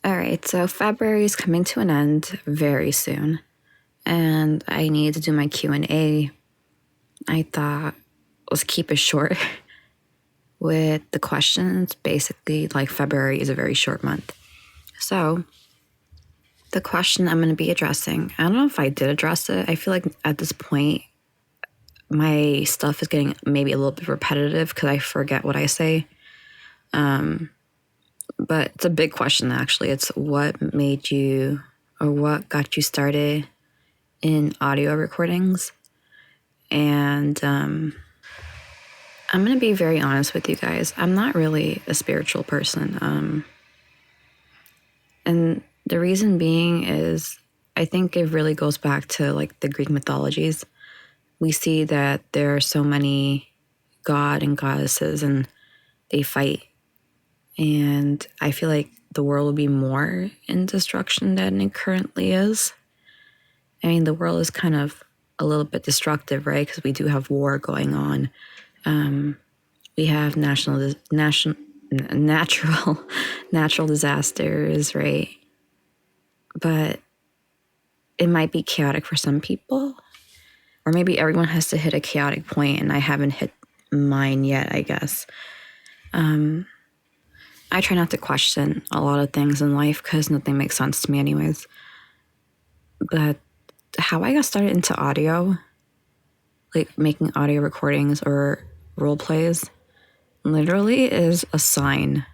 All right, so February is coming to an end very soon, and I need to do my Q&A. I thought let's keep it short with the questions. Basically, like February is a very short month. So the question I'm going to be addressing, I don't know if I did address it. I feel like at this point, my stuff is getting maybe a little bit repetitive because I forget what I say. But it's a big question, actually. It's what made you or what got you started in audio recordings. And I'm going to be very honest with you guys. I'm not really a spiritual person. And the reason being is I think it really goes back to like the Greek mythologies. We see that there are so many god and goddesses and they fight. And I feel like the world will be more in destruction than it currently is. I mean, the world is kind of a little bit destructive, right? Because we do have war going on. We have natural disasters, right? But it might be chaotic for some people, or maybe everyone has to hit a chaotic point, and I haven't hit mine yet, I guess. I try not to question a lot of things in life because nothing makes sense to me anyways. But how I got started into audio, like making audio recordings or role plays, literally is a sign.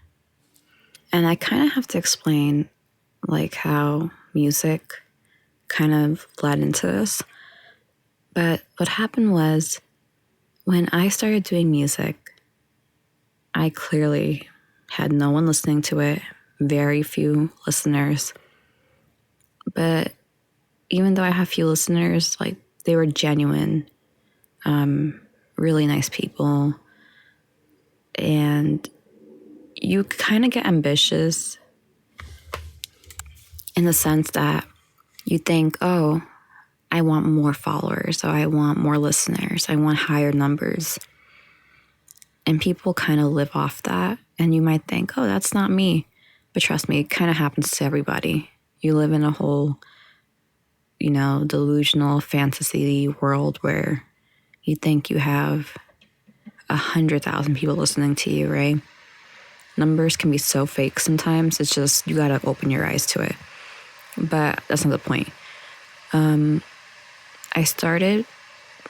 And I kind of have to explain like how music kind of led into this. But what happened was when I started doing music, I clearly had no one listening to it, very few listeners. But even though I have few listeners, like they were genuine, really nice people. And you kind of get ambitious in the sense that you think, oh, I want more followers, or I want more listeners, I want higher numbers. And people kind of live off that. And you might think, oh, that's not me. But trust me, it kind of happens to everybody. You live in a whole, delusional fantasy world where you think you have 100,000 people listening to you, right? Numbers can be so fake sometimes. It's just, you got to open your eyes to it. But that's not the point. I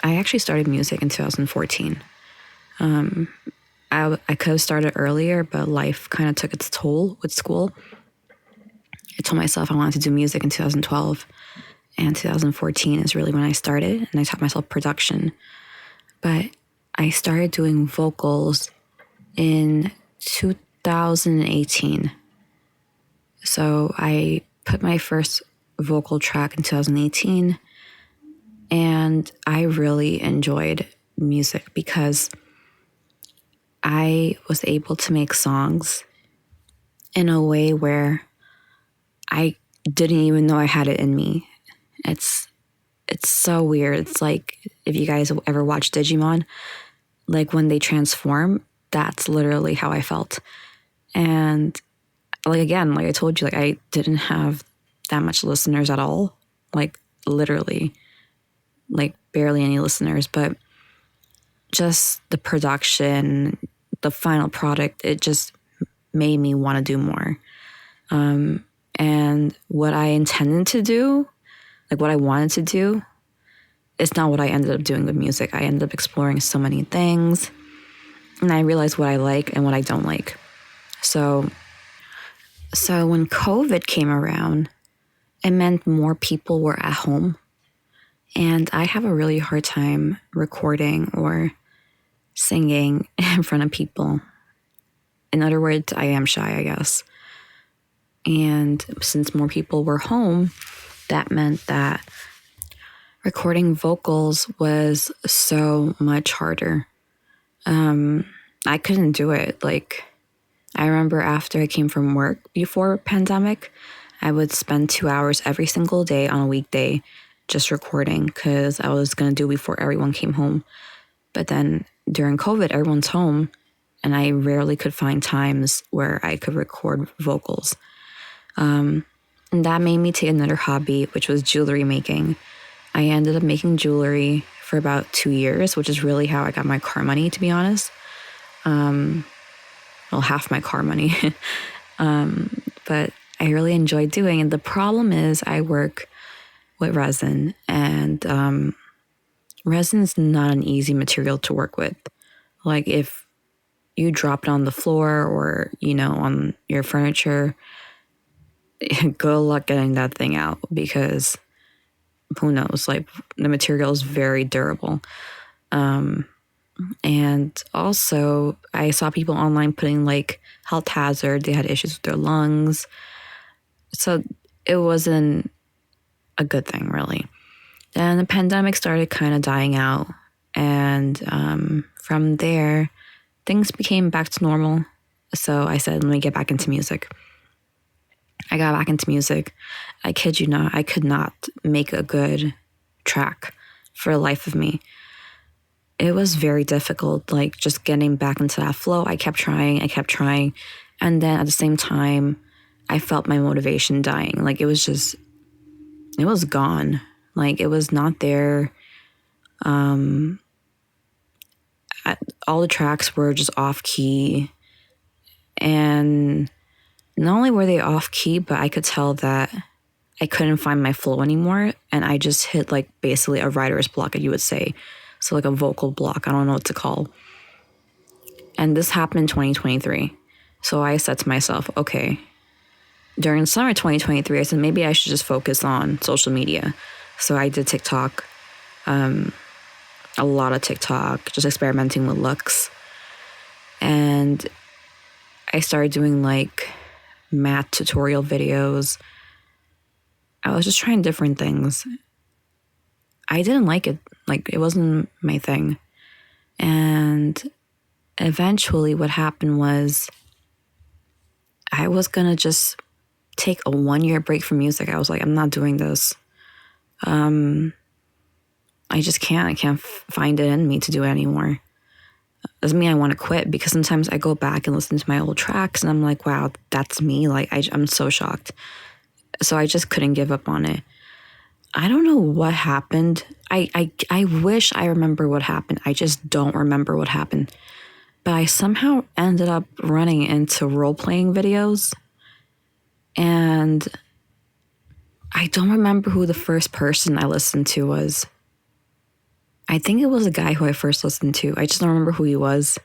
actually started music in 2014. I could have started earlier, but life kind of took its toll with school. I told myself I wanted to do music in 2012, and 2014 is really when I started, and I taught myself production. But I started doing vocals in 2018. So I put my first vocal track in 2018, and I really enjoyed music because I was able to make songs in a way where I didn't even know I had it in me. It's so weird. It's like if you guys ever watch Digimon, like when they transform, that's literally how I felt. And like, again, like I told you, like I didn't have that much listeners at all, like literally, like barely any listeners, but just the production, the final product, it just made me want to do more. And what I intended to do, like what I wanted to do, is not what I ended up doing with music. I ended up exploring so many things, and I realized what I like and what I don't like. So when COVID came around, it meant more people were at home. And I have a really hard time recording or singing in front of people. In other words, I am shy, I guess. And since more people were home, that meant that recording vocals was so much harder. I couldn't do it. Like, I remember after I came from work before pandemic, I would spend 2 hours every single day on a weekday just recording because I was going to do it before everyone came home. But then during COVID, everyone's home, and I rarely could find times where I could record vocals. And that made me take another hobby, which was jewelry making. I ended up making jewelry for about 2 years, which is really how I got my car money, to be honest. Well, half my car money. But I really enjoyed doing it. The problem is I work with resin, and resin is not an easy material to work with. Like if you drop it on the floor or, on your furniture, good luck getting that thing out, because who knows, like the material is very durable. And also I saw people online putting like health hazard. They had issues with their lungs. So it wasn't a good thing, really. Then the pandemic started kind of dying out. And from there, things became back to normal. So I said, let me get back into music. I got back into music. I kid you not, I could not make a good track for the life of me. It was very difficult, like just getting back into that flow. I kept trying. And then at the same time, I felt my motivation dying. Like it was gone. Like it was not there. All the tracks were just off key. And not only were they off key, but I could tell that I couldn't find my flow anymore. And I just hit like basically a writer's block, you would say. So like a vocal block, I don't know what to call. And this happened in 2023. So I said to myself, okay, during summer 2023, I said maybe I should just focus on social media. So I did TikTok, a lot of TikTok, just experimenting with looks. And I started doing like math tutorial videos. I was just trying different things. I didn't like it. Like, it wasn't my thing. And eventually what happened was I was going to just take a 1-year break from music. I was like, I'm not doing this. I just can't. I can't find it in me to do it anymore. Doesn't mean I want to quit, because sometimes I go back and listen to my old tracks and I'm like, wow, that's me. Like, I'm so shocked. So I just couldn't give up on it. I don't know what happened. I wish I remember what happened. I just don't remember what happened. But I somehow ended up running into role-playing videos. And I don't remember who the first person I listened to was. I think it was a guy who I first listened to. I just don't remember who he was.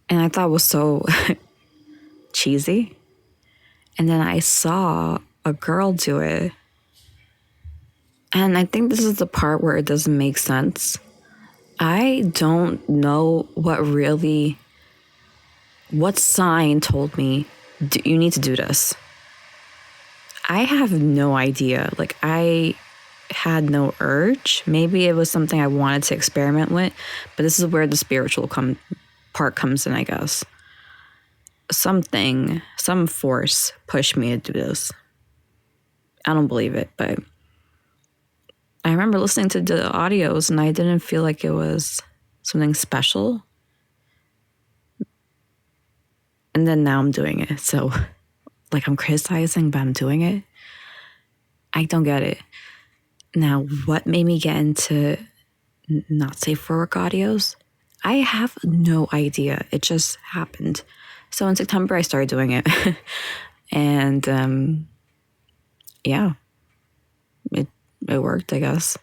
And I thought it was so cheesy. And then I saw a girl do it. And I think this is the part where it doesn't make sense. I don't know what sign told me, you need to do this. I have no idea. Like, I had no urge. Maybe it was something I wanted to experiment with, but this is where the spiritual part comes in, I guess. Some force pushed me to do this. I don't believe it, but I remember listening to the audios and I didn't feel like it was something special. And then now I'm doing it. So, like, I'm criticizing, but I'm doing it. I don't get it. Now, what made me get into not safe for work audios? I have no idea. It just happened. So in September, I started doing it. And yeah, it worked, I guess.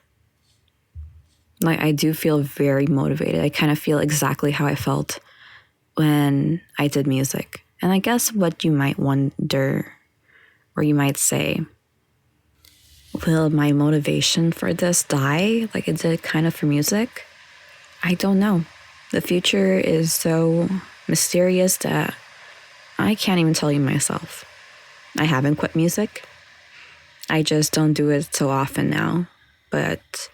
Like, I do feel very motivated. I kind of feel exactly how I felt when I did music. And I guess what you might wonder, or you might say, will my motivation for this die like it did kind of for music? I don't know. The future is so mysterious that I can't even tell you myself. I haven't quit music. I just don't do it so often now. But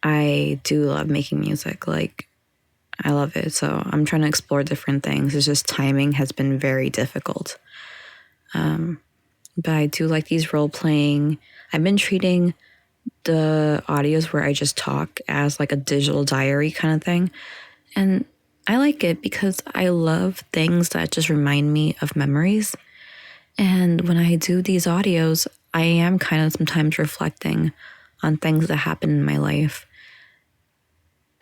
I do love making music. Like, I love it. So I'm trying to explore different things. It's just timing has been very difficult. But I do like these role playing. I've been treating the audios where I just talk as like a digital diary kind of thing. And I like it because I love things that just remind me of memories. And when I do these audios, I am kind of sometimes reflecting on things that happen in my life.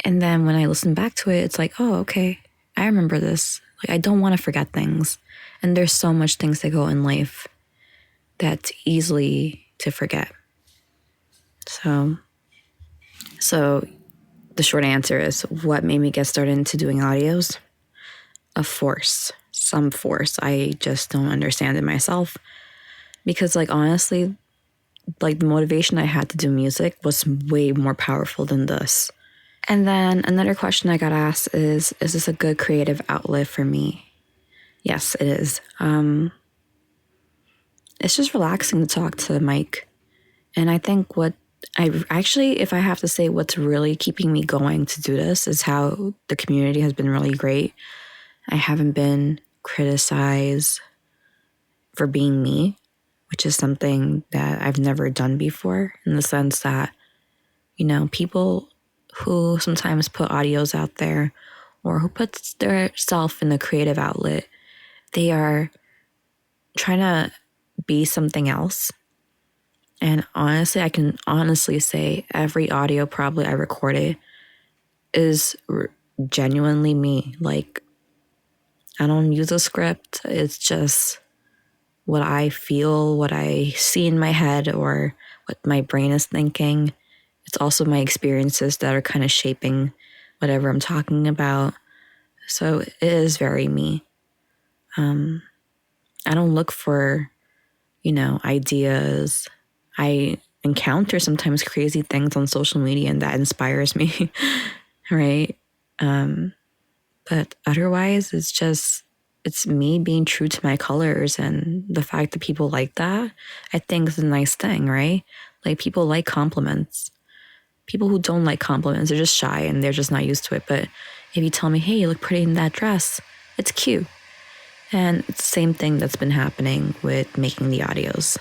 And then when I listen back to it, it's like, oh, okay, I remember this. Like, I don't want to forget things. And there's so much things that go in life that's easily to forget. So the short answer is, what made me get started into doing audios? A force, some force. I just don't understand it myself. Because like, honestly, like the motivation I had to do music was way more powerful than this. And then another question I got asked is this a good creative outlet for me? Yes, it is. It's just relaxing to talk to the mic. And I think what I actually, if I have to say what's really keeping me going to do this, is how the community has been really great. I haven't been criticized for being me, which is something that I've never done before, in the sense that, you know, people who sometimes put audios out there or who puts their self in a creative outlet, they are trying to be something else. And honestly, I can honestly say every audio probably I recorded is genuinely me. Like, I don't use a script. It's just what I feel, what I see in my head, or what my brain is thinking. It's also my experiences that are kind of shaping whatever I'm talking about. So it is very me. I don't look for, you know, ideas. I encounter sometimes crazy things on social media and that inspires me, right? But otherwise, it's me being true to my colors, and the fact that people like that, I think is a nice thing, right? Like, people like compliments. People who don't like compliments are just shy and they're just not used to it. But if you tell me, hey, you look pretty in that dress, it's cute. And it's the same thing that's been happening with making the audios.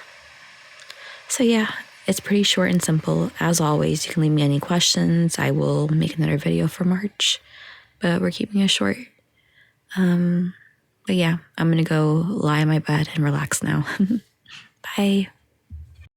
So yeah, it's pretty short and simple. As always, you can leave me any questions. I will make another video for March, but we're keeping it short. But yeah, I'm gonna go lie in my bed and relax now. Bye.